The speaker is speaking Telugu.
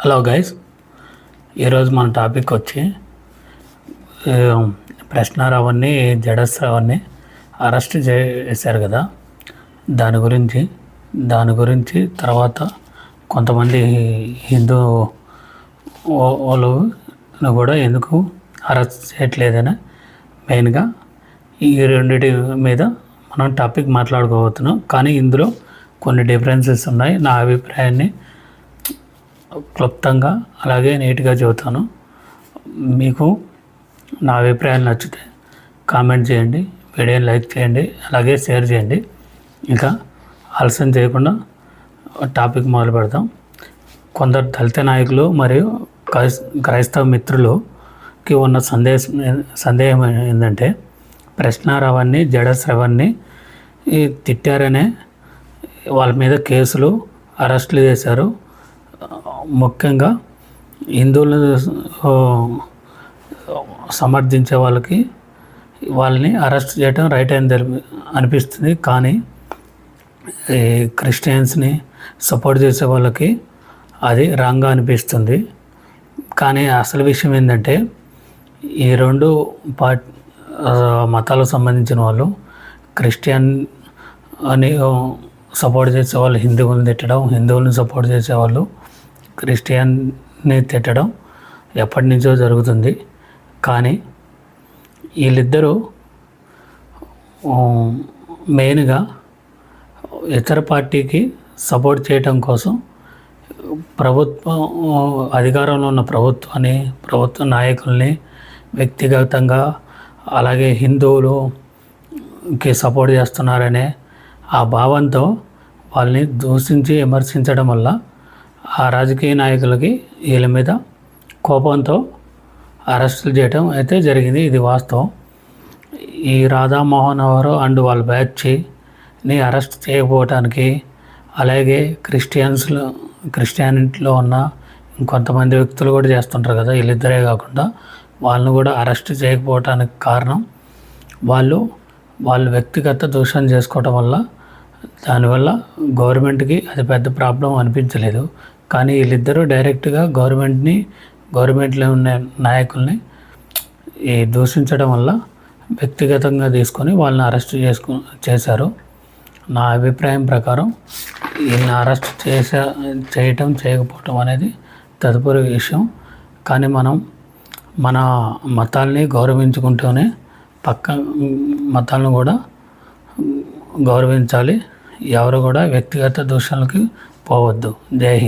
హలో గైస్, ఈరోజు మన టాపిక్ వచ్చి ప్రశ్నారావుని జడస్రావుని అరెస్ట్ చేశారు కదా, దాని గురించి తర్వాత కొంతమంది హిందూ వాళ్ళను కూడా ఎందుకు అరెస్ట్ చేయట్లేదని మెయిన్గా ఈ రెండింటి మీద మనం టాపిక్ మాట్లాడుకోబోతున్నాం. కానీ ఇందులో కొన్ని డిఫరెన్సెస్ ఉన్నాయి. నా అభిప్రాయాన్ని క్లుప్తంగా అలాగే నీట్గా చెబుతాను. మీకు నా అభిప్రాయాలు నచ్చితే కామెంట్ చేయండి, వీడియోని లైక్ చేయండి, అలాగే షేర్ చేయండి. ఇంకా ఆలస్యం చేయకుండా టాపిక్ మొదలు పెడతాం. కొందరు దళిత నాయకులు మరియు క్రైస్తవ మిత్రులకి ఉన్న సందేహం ఏంటంటే, ప్రశ్నారావాన్ని జడశ్రవాన్ని తిట్టారనే వాళ్ళ మీద కేసులు అరెస్టులు చేశారు. ముఖ్యంగా హిందువులను సమర్థించే వాళ్ళని అరెస్ట్ చేయడం రైట్ అయింది అనిపిస్తుంది. కానీ ఈ క్రిస్టియన్స్ని సపోర్ట్ చేసే వాళ్ళకి అది రాంగ్గా అనిపిస్తుంది. కానీ అసలు విషయం ఏంటంటే, ఈ రెండు మతాలకు సంబంధించిన వాళ్ళు క్రిస్టియన్ అని సపోర్ట్ చేసేవాళ్ళు హిందువులను తిట్టడం, హిందువులను సపోర్ట్ చేసేవాళ్ళు క్రిస్టియన్ని తిట్టడం ఎప్పటి నుంచో జరుగుతుంది. కానీ వీళ్ళిద్దరూ మెయిన్గా ఇతర పార్టీకి సపోర్ట్ చేయటం కోసం అధికారంలో ఉన్న ప్రభుత్వ నాయకుల్ని వ్యక్తిగతంగా అలాగే హిందువులకి సపోర్ట్ చేస్తున్నారనే ఆ భావంతో వాళ్ళని దూషించి విమర్శించడం వల్ల ఆ రాజకీయ నాయకులకి వీళ్ళ మీద కోపంతో అరెస్టులు చేయడం అయితే జరిగింది. ఇది వాస్తవం. ఈ రాధామోహన్ ఎవరు అండ్ వాళ్ళ బ్యాచ్ని అరెస్ట్ చేయకపోవటానికి, అలాగే క్రిస్టియానిటీలో ఉన్న ఇంకొంతమంది వ్యక్తులు కూడా చేస్తుంటారు కదా, వీళ్ళిద్దరే కాకుండా వాళ్ళని కూడా అరెస్ట్ చేయకపోవటానికి కారణం వాళ్ళు వ్యక్తిగత దూషణ చేసుకోవటం వల్ల. దానివల్ల గవర్నమెంట్కి అది పెద్ద ప్రాబ్లం అనిపించలేదు. కానీ వీళ్ళిద్దరూ డైరెక్ట్గా గవర్నమెంట్లో ఉన్న నాయకుల్ని దూషించడం వల్ల వ్యక్తిగతంగా తీసుకొని వాళ్ళని అరెస్ట్ చేశారు. నా అభిప్రాయం ప్రకారం వీళ్ళని అరెస్ట్ చేయకపోవటం అనేది తదుపరి విషయం. కానీ మనం మన మతాల్ని గౌరవించుకుంటూనే పక్క మతాలను కూడా గౌరవించాలి. ఎవరు కూడా వ్యక్తిగత దూషణలకి పోవద్దు. జై హింద్.